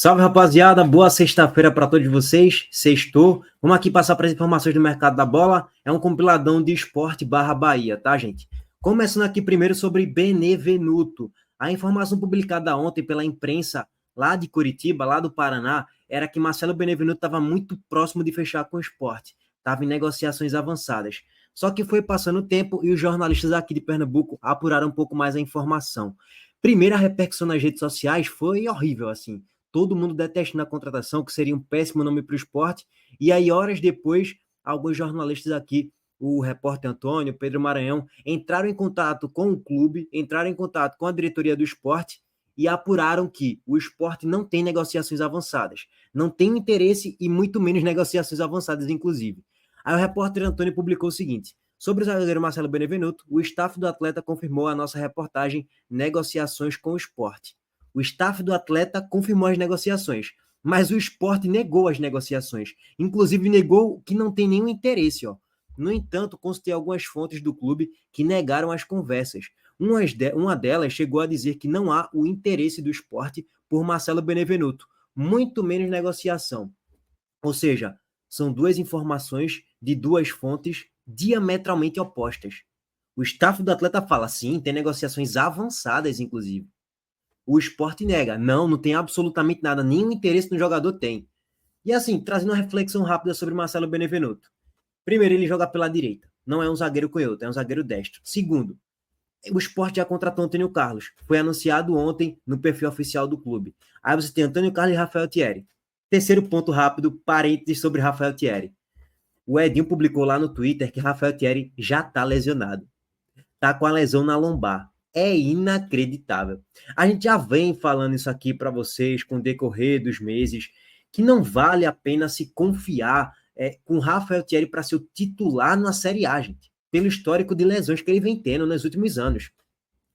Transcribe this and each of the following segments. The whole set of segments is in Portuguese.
Salve, rapaziada. Boa sexta-feira para todos vocês. Sextou. Vamos aqui passar para as informações do mercado da bola. É um compiladão de esporte barra Bahia, tá, gente? Começando aqui primeiro sobre Benevenuto. A informação publicada ontem pela imprensa lá de Curitiba, lá do Paraná, era que Marcelo Benevenuto estava muito próximo de fechar com o esporte. Estava em negociações avançadas. Só que foi passando o tempo e os jornalistas aqui de Pernambuco apuraram um pouco mais a informação. Primeiro, a repercussão nas redes sociais foi horrível, assim. Todo mundo detestando a contratação, que seria um péssimo nome para o esporte. E aí, horas depois, alguns jornalistas aqui, o repórter Antônio, Pedro Maranhão, entraram em contato com o clube, entraram em contato com a diretoria do esporte e apuraram que o esporte não tem negociações avançadas. Não tem interesse e muito menos negociações avançadas, inclusive. Aí o repórter Antônio publicou o seguinte: sobre o zagueiro Marcelo Benevenuto, o staff do atleta confirmou a nossa reportagem negociações com o esporte. O staff do atleta confirmou as negociações, mas o esporte negou as negociações. Inclusive negou que não tem nenhum interesse. Ó. No entanto, consultei algumas fontes do clube que negaram as conversas. Uma delas chegou a dizer que não há o interesse do esporte por Marcelo Benevenuto, muito menos negociação. Ou seja, são duas informações de duas fontes diametralmente opostas. O staff do atleta fala, sim, tem negociações avançadas, inclusive. O esporte nega. Não tem absolutamente nada. Nenhum interesse no jogador tem. E assim, trazendo uma reflexão rápida sobre Marcelo Benevenuto. Primeiro, ele joga pela direita. Não é um zagueiro canhoto, é um zagueiro destro. Segundo, o esporte já contratou Antônio Carlos. Foi anunciado ontem no perfil oficial do clube. Aí você tem Antônio Carlos e Rafael Thierry. Terceiro ponto rápido, parênteses sobre Rafael Thierry. O Edinho publicou lá no Twitter que Rafael Thierry já está lesionado. Tá com a lesão na lombar. É inacreditável. A gente já vem falando isso aqui para vocês com o decorrer dos meses, que não vale a pena se confiar com Rafael Thierry para ser o titular na Série A, gente. Pelo histórico de lesões que ele vem tendo nos últimos anos,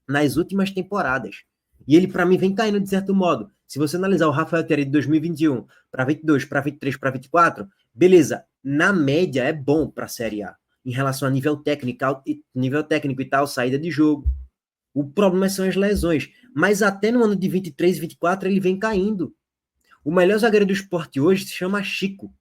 nas últimas temporadas. E ele, para mim, vem caindo de certo modo. Se você analisar o Rafael Thierry de 2021 para 22, para 23, para 24, beleza, na média é bom para a Série A em relação a nível técnico e tal, saída de jogo. O problema são as lesões. Mas até no ano de 23 e 24 ele vem caindo. O melhor zagueiro do esporte hoje se chama Chico.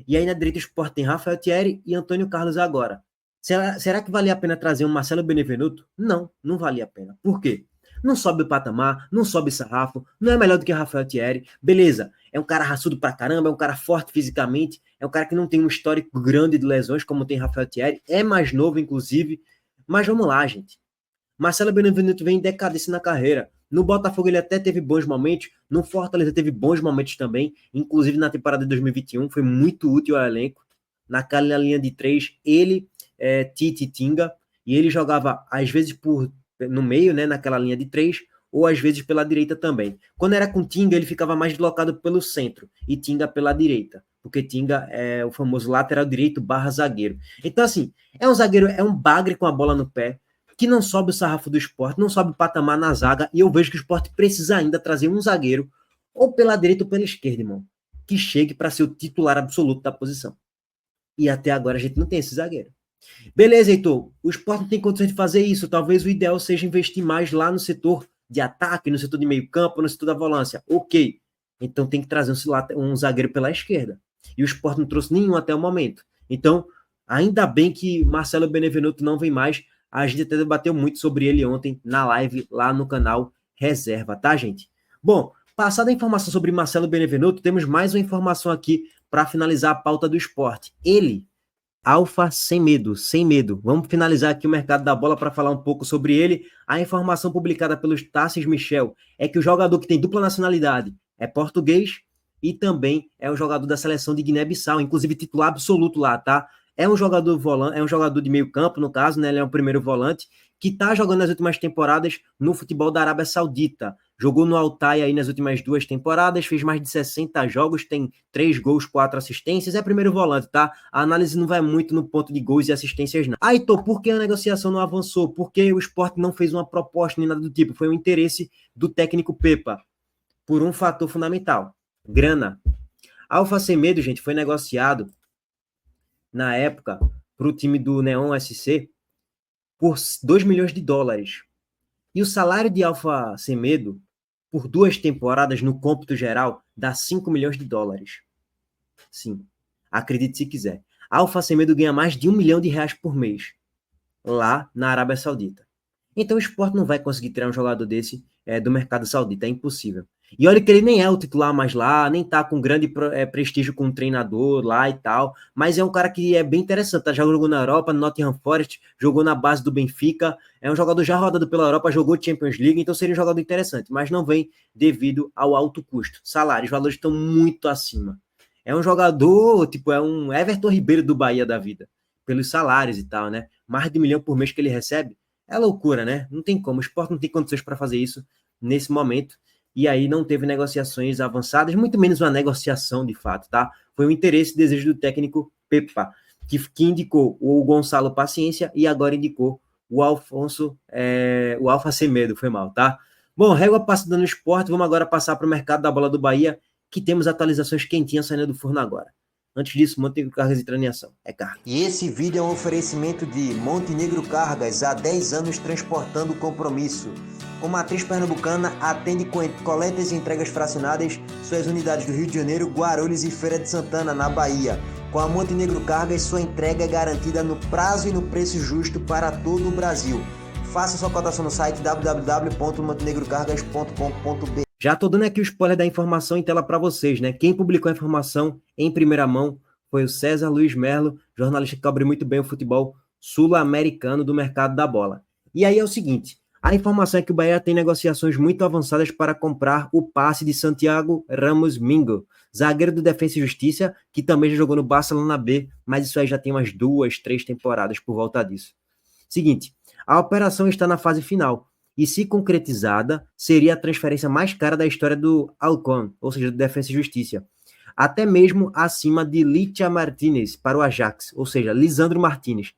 E aí na direita do esporte tem Rafael Thierry e Antônio Carlos agora. Será que valia a pena trazer um Marcelo Benevenuto? Não valia a pena. Por quê? Não sobe o patamar, não sobe sarrafo, não é melhor do que Rafael Thierry. Beleza, é um cara raçudo pra caramba, é um cara forte fisicamente, é um cara que não tem um histórico grande de lesões como tem Rafael Thierry, é mais novo, inclusive. Mas vamos lá, gente. Marcelo Benevenuto vem em decadência na carreira. No Botafogo ele até teve bons momentos, no Fortaleza teve bons momentos também, inclusive na temporada de 2021, foi muito útil ao elenco. Naquela linha de três, ele, Tite e Tinga, e ele jogava às vezes no meio, né, naquela linha de três, ou às vezes pela direita também. Quando era com Tinga, ele ficava mais deslocado pelo centro, e Tinga pela direita, porque Tinga é o famoso lateral direito barra zagueiro. Então assim, é um zagueiro, é um bagre com a bola no pé, que não sobe o sarrafo do esporte, não sobe o patamar na zaga, e eu vejo que o esporte precisa ainda trazer um zagueiro, ou pela direita ou pela esquerda, irmão, que chegue para ser o titular absoluto da posição. E até agora a gente não tem esse zagueiro. Beleza, Heitor, o esporte não tem condições de fazer isso, talvez o ideal seja investir mais lá no setor de ataque, no setor de meio campo, no setor da volância. Ok, então tem que trazer um zagueiro pela esquerda. E o esporte não trouxe nenhum até o momento. Então, ainda bem que Marcelo Benevenuto não vem mais. A gente até debateu muito sobre ele ontem na live lá no canal Reserva, tá, gente? Bom, passada a informação sobre Marcelo Benevenuto, temos mais uma informação aqui para finalizar a pauta do esporte. Ele, Alfa sem medo, sem medo. Vamos finalizar aqui o mercado da bola para falar um pouco sobre ele. A informação publicada pelos Tassis Michel é que o jogador que tem dupla nacionalidade é português e também é um jogador da seleção de Guiné-Bissau, inclusive titular absoluto lá, tá? É um jogador volante, é um jogador de meio campo, no caso, né? Ele é o primeiro volante que está jogando nas últimas temporadas no futebol da Arábia Saudita. Jogou no Al-Tay aí nas últimas 2 temporadas, fez mais de 60 jogos, tem 3 gols, 4 assistências, é primeiro volante, tá? A análise não vai muito no ponto de gols e assistências, não. Aí, Tô, por que a negociação não avançou? Por que o Sport não fez uma proposta nem nada do tipo? Foi o interesse do técnico Pepa, por um fator fundamental: grana. Alfa Semedo, gente, foi negociado na época para o time do Neon SC por 2 milhões de dólares. E o salário de Alfa Semedo por 2 temporadas no cômputo geral dá 5 milhões de dólares. Sim, acredite se quiser. Alfa Semedo ganha mais de R$ 1 milhão por mês, lá na Arábia Saudita. Então o Sport não vai conseguir tirar um jogador desse do mercado saudita, é impossível. E olha que ele nem é o titular mais lá, nem tá com grande prestígio como treinador lá e tal, mas é um cara que é bem interessante, tá? Já jogou na Europa, no Nottingham Forest, jogou na base do Benfica, é um jogador já rodado pela Europa, jogou Champions League, então seria um jogador interessante, mas não vem devido ao alto custo. Salários, os valores estão muito acima. É um jogador, tipo, é um Everton Ribeiro do Bahia da vida, pelos salários e tal, né? Mais de 1 milhão por mês que ele recebe, é loucura, né? Não tem como, o Sport não tem condições para fazer isso nesse momento, e aí não teve negociações avançadas, muito menos uma negociação de fato, tá? Foi um interesse e desejo do técnico Pepa, que indicou o Gonçalo Paciência e agora indicou o Alfa Semedo, foi mal, tá? Bom, régua passada no Sport, vamos agora passar para o mercado da bola do Bahia, que temos atualizações quentinhas saindo do forno agora. Antes disso, Montenegro Cargas entrando em ação. É carga. E esse vídeo é um oferecimento de Montenegro Cargas, há 10 anos transportando compromisso. Com matriz pernambucana, atende com coletas e entregas fracionadas, suas unidades do Rio de Janeiro, Guarulhos e Feira de Santana, na Bahia. Com a Montenegro Cargas, sua entrega é garantida no prazo e no preço justo para todo o Brasil. Faça sua cotação no site www.montenegrocargas.com.br. Já tô dando aqui o spoiler da informação em tela para vocês, né? Quem publicou a informação em primeira mão foi o César Luiz Merlo, jornalista que cobre muito bem o futebol sul-americano do mercado da bola. E aí é o seguinte, a informação é que o Bahia tem negociações muito avançadas para comprar o passe de Santiago Ramos Mingo, zagueiro do Defensa e Justiça, que também já jogou no Barcelona B, mas isso aí já tem umas 2, 3 temporadas por volta disso. Seguinte, a operação está na fase final, e se concretizada, seria a transferência mais cara da história do Alcon, ou seja, do Defensa e Justiça. Até mesmo acima de Licha Martinez para o Ajax, ou seja, Lisandro Martinez.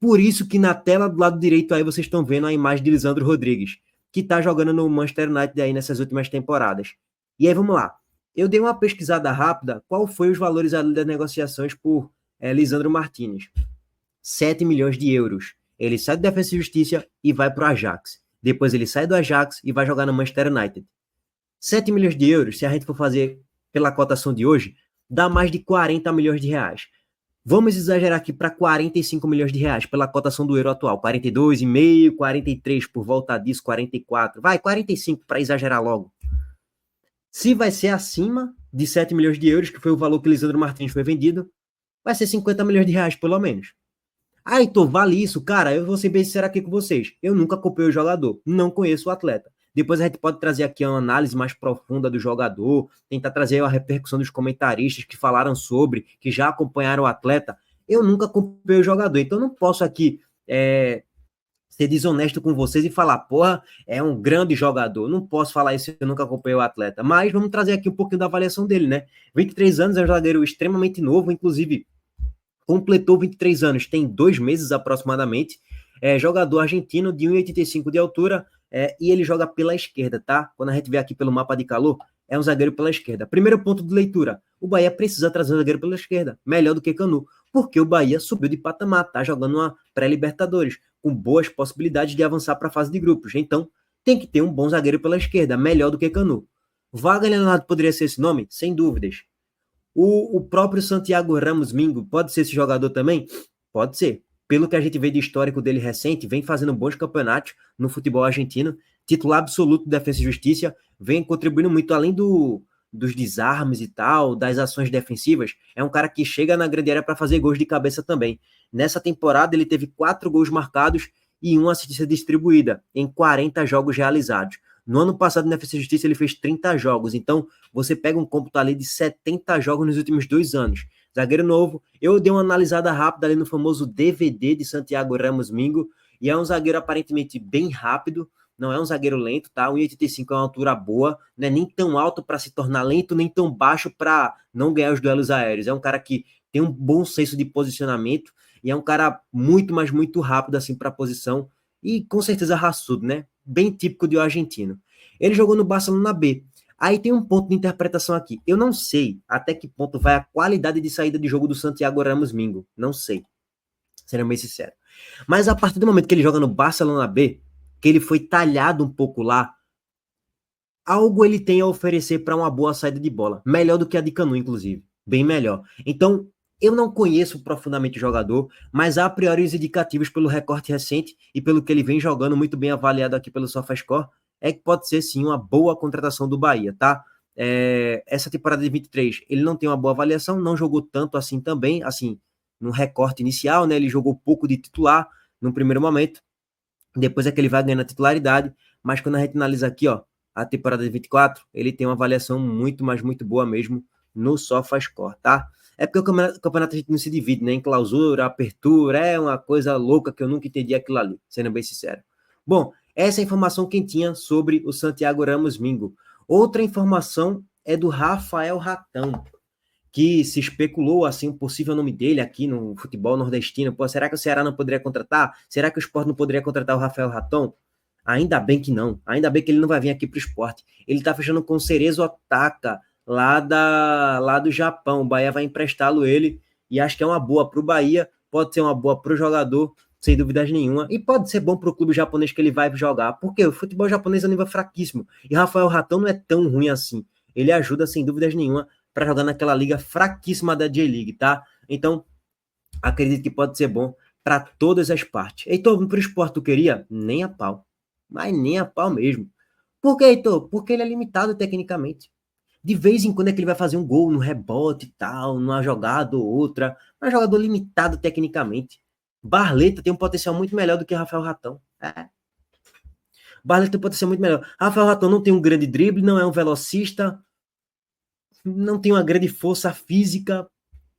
Por isso que na tela do lado direito aí vocês estão vendo a imagem de Lisandro Rodrigues, que está jogando no Manchester United aí nessas últimas temporadas. E aí vamos lá. Eu dei uma pesquisada rápida, qual foi os valores ali das negociações por Lisandro Martinez? 7 milhões de euros. Ele sai do Defensa e Justiça e vai para o Ajax. Depois ele sai do Ajax e vai jogar no Manchester United. 7 milhões de euros, se a gente for fazer pela cotação de hoje, dá mais de 40 milhões de reais. Vamos exagerar aqui para 45 milhões de reais pela cotação do euro atual. 42,5, 43 por volta disso, 44. Vai, 45 para exagerar logo. Se vai ser acima de 7 milhões de euros, que foi o valor que Lisandro Martins foi vendido, vai ser 50 milhões de reais pelo menos. Ah, então vale isso? Cara, eu vou ser bem sincero aqui com vocês. Eu nunca acompanhei o jogador, não conheço o atleta. Depois a gente pode trazer aqui uma análise mais profunda do jogador, tentar trazer a repercussão dos comentaristas que falaram sobre, que já acompanharam o atleta. Eu nunca acompanhei o jogador, então não posso aqui ser desonesto com vocês e falar, porra, é um grande jogador. Não posso falar isso se eu nunca acompanhei o atleta. Mas vamos trazer aqui um pouquinho da avaliação dele, né? 23 anos, é um zagueiro extremamente novo, inclusive completou 23 anos, tem 2 meses aproximadamente, jogador argentino de 1,85 de altura, e ele joga pela esquerda, tá? Quando a gente vê aqui pelo mapa de calor, é um zagueiro pela esquerda. Primeiro ponto de leitura, o Bahia precisa trazer um zagueiro pela esquerda, melhor do que Canu, porque o Bahia subiu de patamar, tá jogando uma pré-Libertadores, com boas possibilidades de avançar para a fase de grupos, então tem que ter um bom zagueiro pela esquerda, melhor do que Canu. Wagner Leonardo poderia ser esse nome? Sem dúvidas. O próprio Santiago Ramos Mingo pode ser esse jogador também? Pode ser. Pelo que a gente vê de histórico dele recente, vem fazendo bons campeonatos no futebol argentino, titular absoluto de Defensa e Justiça, vem contribuindo muito além dos desarmes e tal, das ações defensivas. É um cara que chega na grande área para fazer gols de cabeça também. Nessa temporada ele teve 4 gols marcados e 1 assistência distribuída em 40 jogos realizados. No ano passado, na Defensa e Justiça, ele fez 30 jogos. Então, você pega um cômputo ali de 70 jogos nos últimos 2 anos. Zagueiro novo. Eu dei uma analisada rápida ali no famoso DVD de Santiago Ramos Mingo. E é um zagueiro aparentemente bem rápido. Não é um zagueiro lento, tá? 1,85 é uma altura boa. Não é nem tão alto para se tornar lento, nem tão baixo para não ganhar os duelos aéreos. É um cara que tem um bom senso de posicionamento. E é um cara muito, mas muito rápido assim para a posição. E com certeza raçudo, né? Bem típico de um argentino. Ele jogou no Barcelona B. Aí tem um ponto de interpretação aqui. Eu não sei até que ponto vai a qualidade de saída de jogo do Santiago Ramos Mingo. Não sei. Sendo bem sincero. Mas a partir do momento que ele joga no Barcelona B, que ele foi talhado um pouco lá, algo ele tem a oferecer para uma boa saída de bola. Melhor do que a de Canu, inclusive. Bem melhor. Então, eu não conheço profundamente o jogador, mas a priori os indicativos pelo recorte recente e pelo que ele vem jogando muito bem avaliado aqui pelo SofaScore, é que pode ser sim uma boa contratação do Bahia, tá? Essa temporada de 23, ele não tem uma boa avaliação, não jogou tanto assim também, assim, no recorte inicial, né? Ele jogou pouco de titular no primeiro momento, depois é que ele vai ganhando a titularidade, mas quando a gente analisa aqui, ó, a temporada de 24, ele tem uma avaliação muito, mas muito boa mesmo no SofaScore, tá? É porque o campeonato a gente não se divide, né? Em clausura, apertura, é uma coisa louca que eu nunca entendi aquilo ali, sendo bem sincero. Bom, essa é a informação quentinha sobre o Santiago Ramos Mingo. Outra informação é do Rafael Ratão, que se especulou assim o possível nome dele aqui no futebol nordestino. Pô, será que o Ceará não poderia contratar? Será que o Sport não poderia contratar o Rafael Ratão? Ainda bem que não. Ainda bem que ele não vai vir aqui para o Sport. Ele tá fechando com o Cerezo Otaka, lá do Japão. O Bahia vai emprestá-lo ele, e acho que é uma boa para o Bahia, pode ser uma boa para o jogador, sem dúvidas nenhuma, e pode ser bom para o clube japonês que ele vai jogar, porque o futebol japonês é um nível fraquíssimo, e Rafael Ratão não é tão ruim assim. Ele ajuda, sem dúvidas nenhuma, para jogar naquela liga fraquíssima da J-League, tá? Então, acredito que pode ser bom para todas as partes. Heitor, para o Sport tu queria? Nem a pau. Mas nem a pau mesmo. Por que, Heitor? Porque ele é limitado tecnicamente. De vez em quando é que ele vai fazer um gol no rebote e tal, numa jogada ou outra. Mas jogador limitado tecnicamente. Barleta tem um potencial muito melhor do que Rafael Ratão. Barleta tem um potencial muito melhor. Rafael Ratão não tem um grande drible, não é um velocista, não tem uma grande força física.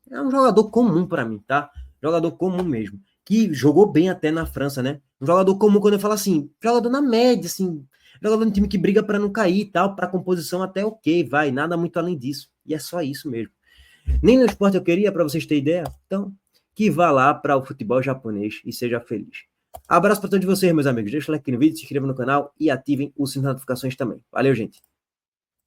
É um jogador comum para mim, tá? Jogador comum mesmo. Que jogou bem até na França, né? Um jogador comum, quando eu falo assim, jogador na média, assim, jogador no time que briga para não cair e tal, para composição até ok, vai, nada muito além disso. E é só isso mesmo. Nem no esporte eu queria, para vocês terem ideia. Então, que vá lá para o futebol japonês e seja feliz. Abraço para todos vocês, meus amigos. Deixa o like no vídeo, se inscrevam no canal e ativem o sininho de notificações também. Valeu, gente.